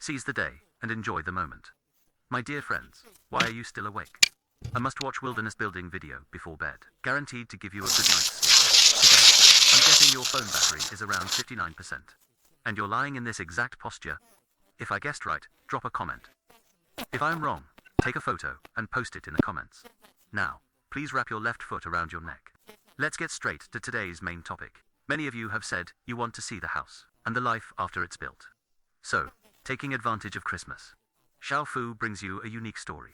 Seize the day and enjoy the moment. My dear friends, why are you still awake? A must-watch wilderness building video before bed, guaranteed to give you a good night's sleep. Today, I'm guessing your phone battery is around 59%. And you're lying in this exact posture? If I guessed right, drop a comment. If I'm wrong, take a photo and post it in the comments. Now, please wrap your left foot around your neck. Let's get straight to today's main topic. Many of you have said you want to see the house and the life after it's built. So, taking advantage of Christmas, Xiao Fu brings you a unique story.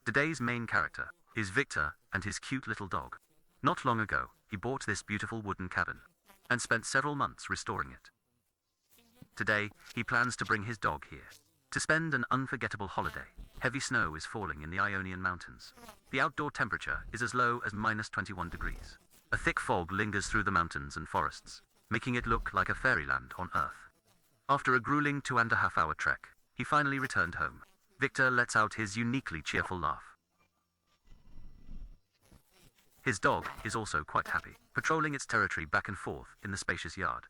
Today's main character is Victor and his cute little dog. Not long ago, he bought this beautiful wooden cabin and spent several months restoring it. Today, he plans to bring his dog here to spend an unforgettable holiday. Heavy snow is falling in the Ionian Mountains. The outdoor temperature is as low as -21 degrees. A thick fog lingers through the mountains and forests, making it look like a fairyland on Earth. After a grueling 2.5-hour trek, he finally returned home. Victor lets out his uniquely cheerful laugh. His dog is also quite happy, patrolling its territory back and forth in the spacious yard.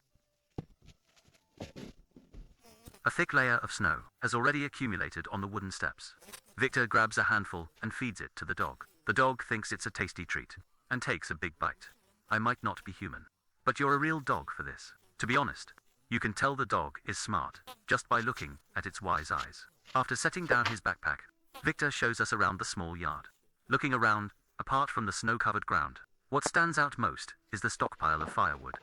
A thick layer of snow has already accumulated on the wooden steps. Victor grabs a handful and feeds it to the dog. The dog thinks it's a tasty treat and takes a big bite. I might not be human, but you're a real dog for this. To be honest, you can tell the dog is smart just by looking at its wise eyes. After setting down his backpack, Victor shows us around the small yard. Looking around, apart from the snow-covered ground, what stands out most is the stockpile of firewood.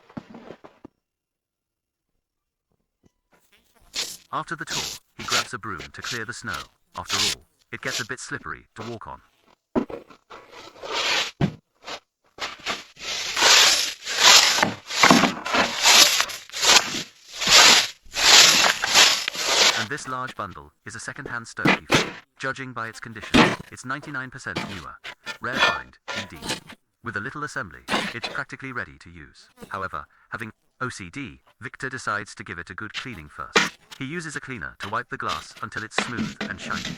After the tour, he grabs a broom to clear the snow. After all, it gets a bit slippery to walk on. And this large bundle is a second-hand stove he found. Judging by its condition, it's 99% newer. Rare find, indeed. With a little assembly, it's practically ready to use. However, having OCD, Victor decides to give it a good cleaning first. He uses a cleaner to wipe the glass until it's smooth and shiny.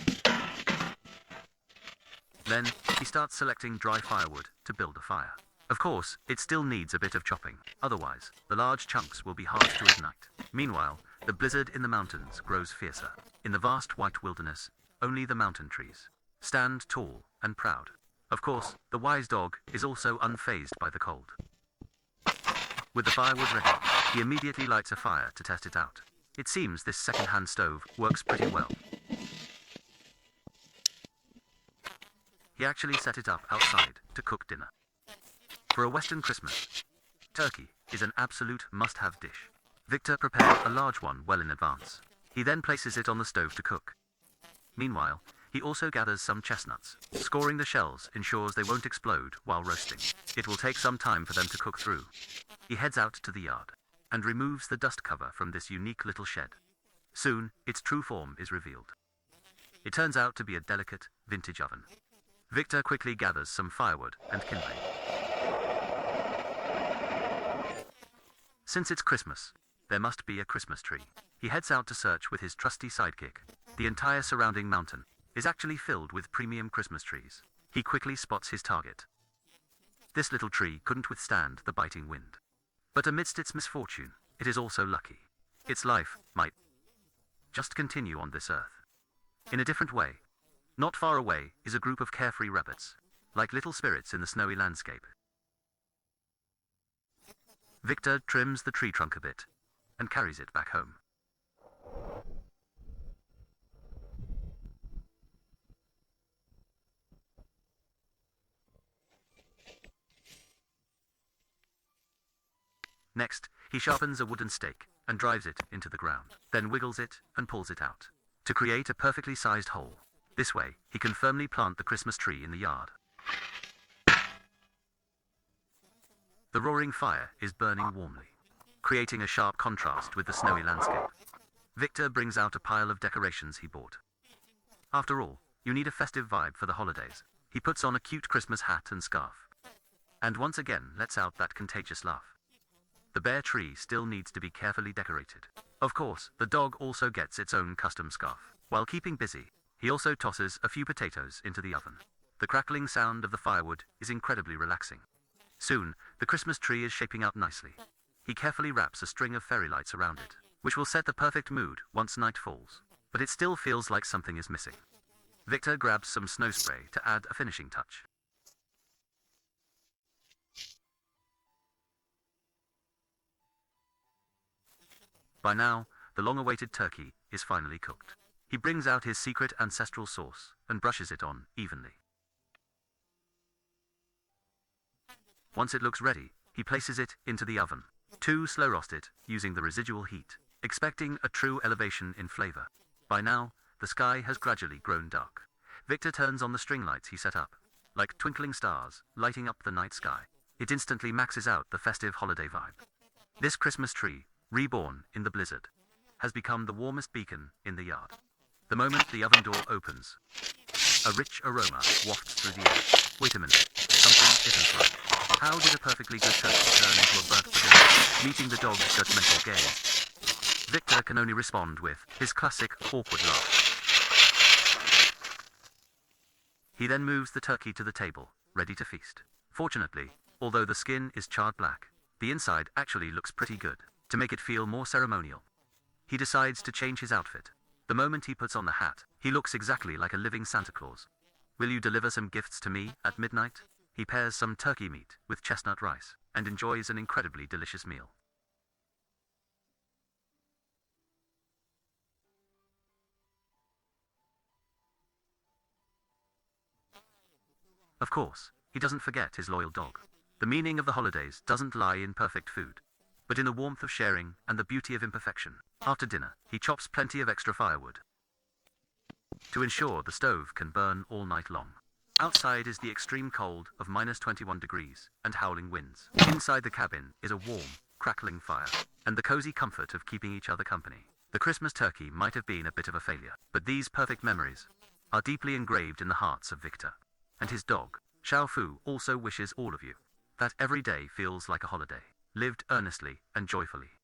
Then, he starts selecting dry firewood to build a fire. Of course, it still needs a bit of chopping, otherwise, the large chunks will be hard to ignite. Meanwhile, the blizzard in the mountains grows fiercer. In the vast white wilderness, only the mountain trees stand tall and proud. Of course, the wise dog is also unfazed by the cold. With the firewood ready, he immediately lights a fire to test it out. It seems this second-hand stove works pretty well. He actually set it up outside to cook dinner. For a Western Christmas, turkey is an absolute must-have dish. Victor prepared a large one well in advance. He then places it on the stove to cook. Meanwhile, he also gathers some chestnuts. Scoring the shells ensures they won't explode while roasting. It will take some time for them to cook through. He heads out to the yard and removes the dust cover from this unique little shed. Soon, its true form is revealed. It turns out to be a delicate, vintage oven. Victor quickly gathers some firewood and kindling. Since it's Christmas, there must be a Christmas tree. He heads out to search with his trusty sidekick. The entire surrounding mountain is actually filled with premium Christmas trees. He quickly spots his target. This little tree couldn't withstand the biting wind. But amidst its misfortune, it is also lucky. Its life might just continue on this earth. In a different way, not far away is a group of carefree rabbits, like little spirits in the snowy landscape. Victor trims the tree trunk a bit and carries it back home. Next, he sharpens a wooden stake and drives it into the ground, then wiggles it and pulls it out to create a perfectly sized hole. This way, he can firmly plant the Christmas tree in the yard. The roaring fire is burning warmly, creating a sharp contrast with the snowy landscape. Victor brings out a pile of decorations he bought. After all, you need a festive vibe for the holidays. He puts on a cute Christmas hat and scarf, and once again lets out that contagious laugh. The bare tree still needs to be carefully decorated. Of course, the dog also gets its own custom scarf. While keeping busy, he also tosses a few potatoes into the oven. The crackling sound of the firewood is incredibly relaxing. Soon, the Christmas tree is shaping up nicely. He carefully wraps a string of fairy lights around it, which will set the perfect mood once night falls. but it still feels like something is missing. Victor grabs some snow spray to add a finishing touch. By now, the long-awaited turkey is finally cooked. He brings out his secret ancestral sauce and brushes it on evenly. Once it looks ready, he places it into the oven. To slow roast it using the residual heat, expecting a true elevation in flavor. By now, the sky has gradually grown dark. Victor turns on the string lights he set up, like twinkling stars lighting up the night sky. It instantly maxes out the festive holiday vibe. This Christmas tree, reborn in the blizzard, has become the warmest beacon in the yard. The moment the oven door opens, a rich aroma wafts through the air. Wait a minute, something isn't right. How did a perfectly good turkey turn into a burnt potato? Meeting the dog's judgmental gaze, Victor can only respond with his classic awkward laugh. He then moves the turkey to the table, ready to feast. Fortunately, although the skin is charred black, the inside actually looks pretty good. To make it feel more ceremonial, he decides to change his outfit. The moment he puts on the hat, he looks exactly like a living Santa Claus. Will you deliver some gifts to me at midnight? He pairs some turkey meat with chestnut rice and enjoys an incredibly delicious meal. Of course, he doesn't forget his loyal dog. The meaning of the holidays doesn't lie in perfect food, but in the warmth of sharing and the beauty of imperfection. After dinner, he chops plenty of extra firewood to ensure the stove can burn all night long. Outside is the extreme cold of -21 degrees and howling winds. Inside the cabin is a warm, crackling fire, and the cozy comfort of keeping each other company. The Christmas turkey might have been a bit of a failure, but these perfect memories are deeply engraved in the hearts of Victor. And his dog, Xiao Fu, also wishes all of you that every day feels like a holiday, lived earnestly and joyfully.